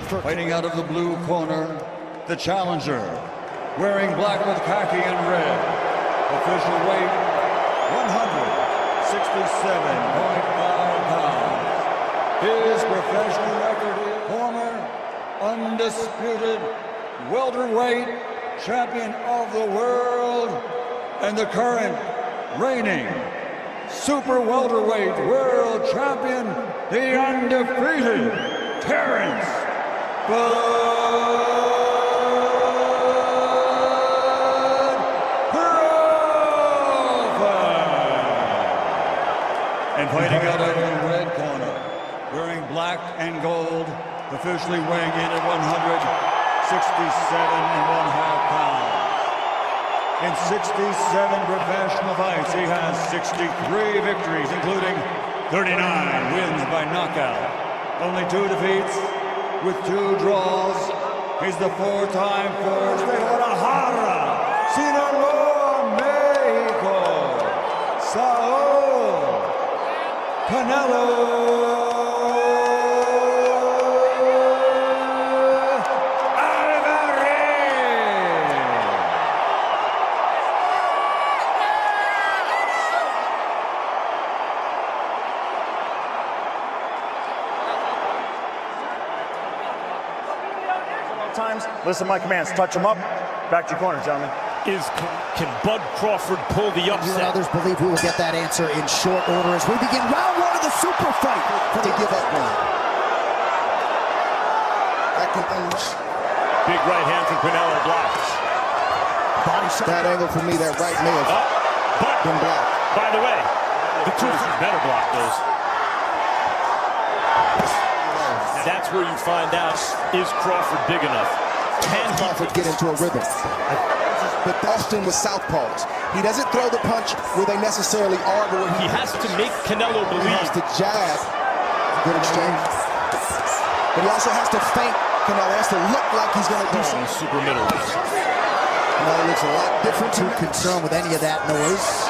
Fighting out of the blue corner, the challenger, wearing black with khaki and red. Official weight, 167.5 pounds. His professional record is former undisputed welterweight champion of the world and the current reigning super welterweight world champion, the undefeated Terence Crawford. And fighting out of the red corner, wearing black and gold, officially weighing in at 167.5 pounds. In 67 professional fights, he has 63 victories, including 39 wins by knockout. Only 2 defeats with 2 draws. He's the 4-time force de Guadalajara, Sinaloa, Mexico, Saúl Canelo times. Listen to my commands. Touch him up. Back to your corner, gentlemen. Can Bud Crawford pull the upset? You and others believe we will get that answer in short order as we begin round 1 of the super fight for the give up one. Big right hand from Canelo blocks. Body shot. That angle for me, that right may have been blocked. By the way, the two better block those. That's where you find out, is Crawford big enough? Can Crawford get into a rhythm? But often with southpaws, he doesn't throw the punch where they necessarily are, but he has to make Canelo he believe. has to jab. Good exchange. But he also has to feint. Canelo has to look like he's going to do something. Super middleweight. Canelo looks a lot different. Too concerned with any of that noise.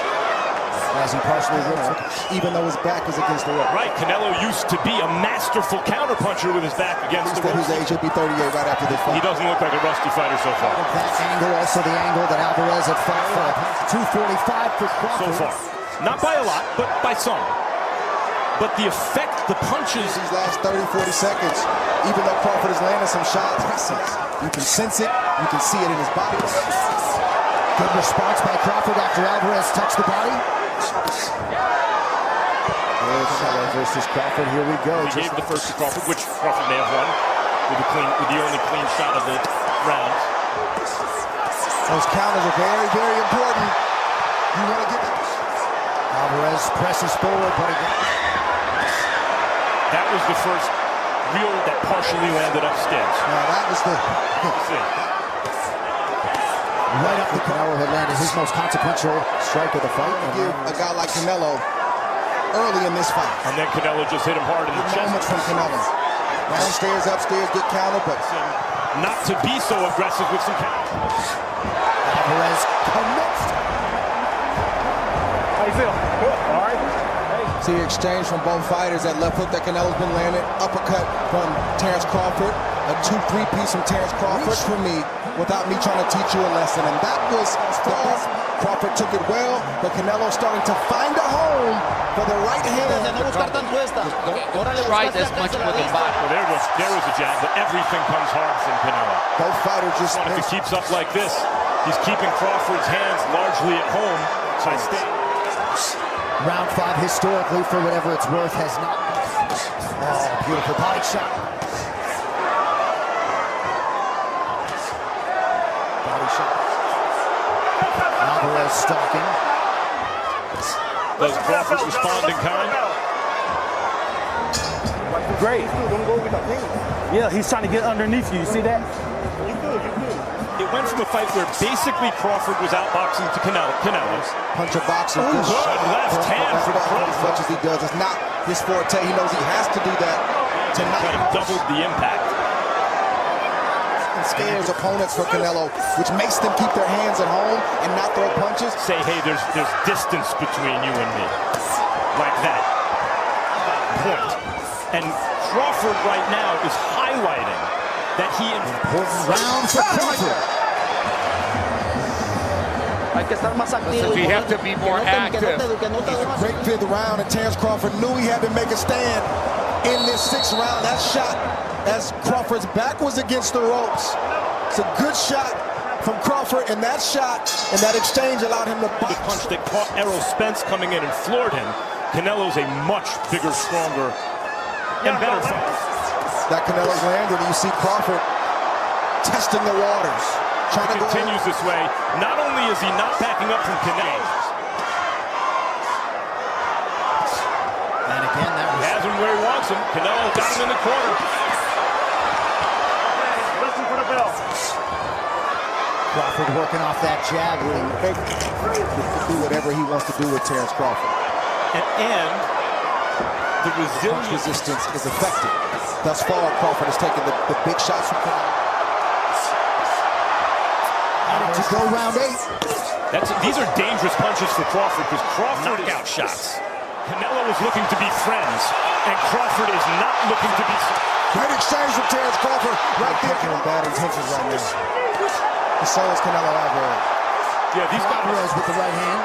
As he partially rips, even though his back is against the wall. Right, Canelo used to be a masterful counterpuncher with his back against the wall. His age will be 38 right after this fight. He doesn't look like a rusty fighter so far. That angle, also the angle that Alvarez had fought for 245 for Crawford. So far. Not by a lot, but by some. But the effect, the punches. These last 30, 40 seconds, even though Crawford is landing some shots, you can sense it, you can see it in his body. Good response by Crawford after Alvarez touched the body. Canelo versus Crawford. Here we go. He gave the first to Crawford, which Crawford may have won with the only clean shot of the round. Those counters are very, very important. You want to get that. Alvarez presses forward, but again. That was the first real that partially landed upstairs. No, that was the. Right up the Canelo had landed his most consequential strike of the fight. Give a guy like Canelo early in this fight. And then Canelo just hit him hard in the chest. Moments from Canelo. Downstairs, upstairs, good counter, but not to be so aggressive with some counter. Alvarez connects. How you feel? Good. All right. see the exchange from both fighters. That left hook that Canelo's been landing. Uppercut from Terence Crawford. A 2-3 piece from Terence Crawford for me, without me trying to teach you a lesson. And that was off. Crawford took it well, but Canelo starting to find a home for the right hand. Right as much with the back. Well, there was a jab, but everything comes hard from Canelo. Both fighters just... If he keeps up like this, he's keeping Crawford's hands largely at home. So I stay. Round 5 historically, for whatever it's worth, has not... Oh, beautiful body shot. Body shot. Alvarez stalking. Does Crawford respond in kind? Great. Yeah, he's trying to get underneath you. You see that? It went from a fight where basically Crawford was outboxing to Canelo's. Puncher boxing. Good left hand from Crawford. As much as he does, it's not his forte. He knows he has to do that tonight. Kind of doubled the impact. And scares opponents for Canelo, which makes them keep their hands at home and not throw punches. Say, hey, there's distance between you and me. Like that. Point. And Crawford right now is highlighting that he Important round for Crawford. We have to be more active. Great fifth round, and Terence Crawford knew he had to make a stand in this sixth round. That shot, as Crawford's back was against the ropes. It's a good shot from Crawford, and that shot and that exchange allowed him to box. The punch that caught Errol Spence coming in and floored him. Canelo's a much bigger, stronger, and better fighter. That Canelo's landed, and you see Crawford testing the waters. Trying to continues this way. Not only is he not backing up from Canelo, And again, that he has him where he wants him. Canelo got him in the corner. Listen for the bell. Crawford working off that jab. do whatever he wants to do with Terence Crawford. And the Punch resistance is effective. Thus far, Crawford has taken the big shots from Canelo. To go round 8. These are dangerous punches for Crawford because Crawford knockout shots. Canelo is looking to be friends, and Crawford is not looking to be. Great exchange from Terence Crawford right there. Taking bad intentions right now. And so is Canelo Álvarez. Yeah, these guys. Alvarez with the right hand.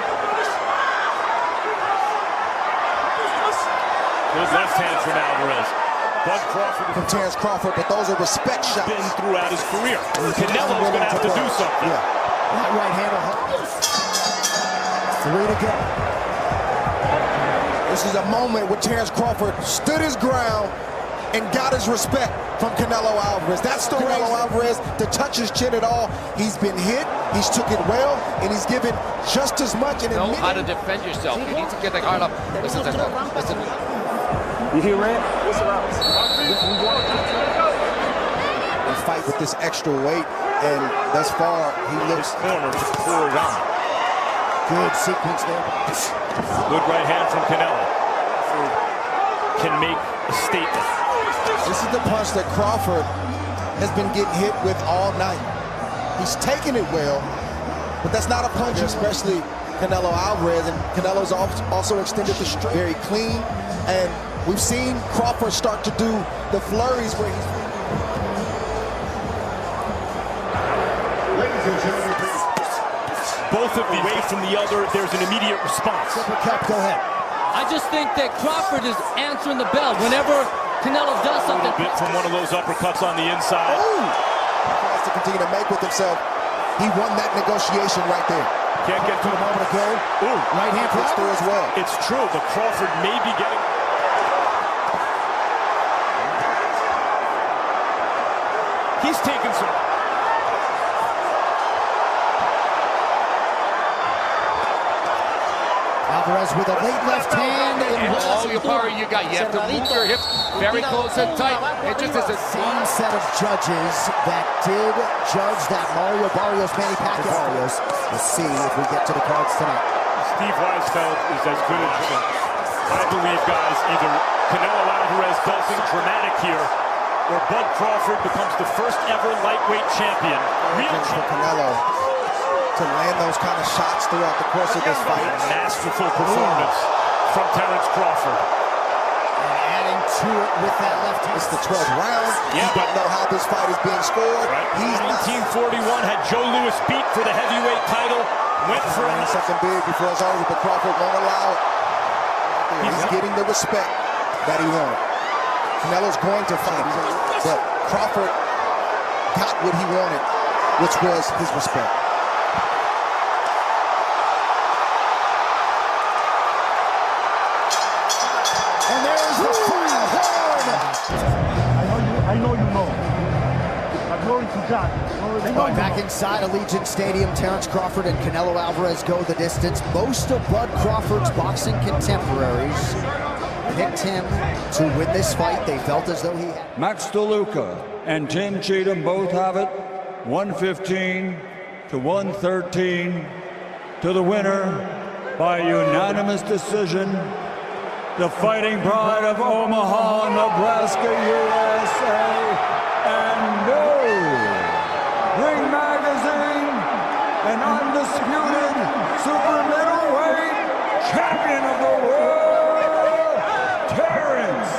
Good left hand from Alvarez. Bud Crawford from Terence Crawford, but those are respect shots. Been throughout his career. Canelo's going to have to do something. Yeah. That right hand will help. 3 to go. This is a moment where Terence Crawford stood his ground and got his respect from Canelo Álvarez. That's the Canelo Álvarez to touch his chin at all. He's been hit, he's took it well, and he's given just as much. And know how to defend yourself. You need to get the guard up. Listen. You hear Red? They fight with this extra weight, and thus far he looks corner to pour it on. Good sequence there. Good right hand from Canelo. Can make a statement. This is the punch that Crawford has been getting hit with all night. He's taking it well, but that's not a punch, especially Canelo Álvarez, and Canelo's also extended the straight. Very clean, and we've seen Crawford start to do the flurries where he's... Both of them away from the other, there's an immediate response. Soper, go ahead. I just think that Crawford is answering the bell whenever Canelo does something. A bit from one of those uppercuts on the inside. Ooh! He has to continue to make with himself. He won that negotiation right there. Can't get to A moment ago. Ooh, right hand puts through as well. It's true, but Crawford may be getting... He's taken some... Alvarez with a late left hand. And all your power you got. You have to move your hips very close and tight. It just is a same set of judges that did judge that Mario Barrios Manny Pacquiao. Barrios. We'll see if we get to the cards tonight. Steve Weisfeld is as good as him. I believe, guys, either Canelo Álvarez does something dramatic here, or Bud Crawford becomes the first ever lightweight champion. Real for Canelo to land those kind of shots throughout the course of this fight. Masterful performance from Terence Crawford. And adding to it with that left hand. It's the 12th round. Yeah, you don't know how this fight is being scored. Right. He's 1941 had Joe Louis beat for the heavyweight title. Went for something big before it's over, but Crawford won't allow it. He's getting the respect that he wanted. Canelo's going to fight, but Crawford got what he wanted, which was his respect. And there's the final horn. I know you know. But glory to God. Going back inside Allegiant Stadium, Terence Crawford and Canelo Álvarez go the distance. Most of Bud Crawford's boxing contemporaries picked him to win this fight. They felt as though he had. Max DeLuca and Tim Cheatham both have it. 115 to 113 to the winner by unanimous decision. The Fighting Pride of Omaha, Nebraska, USA, and Ring Magazine, an undisputed super middleweight champion of the world, Terence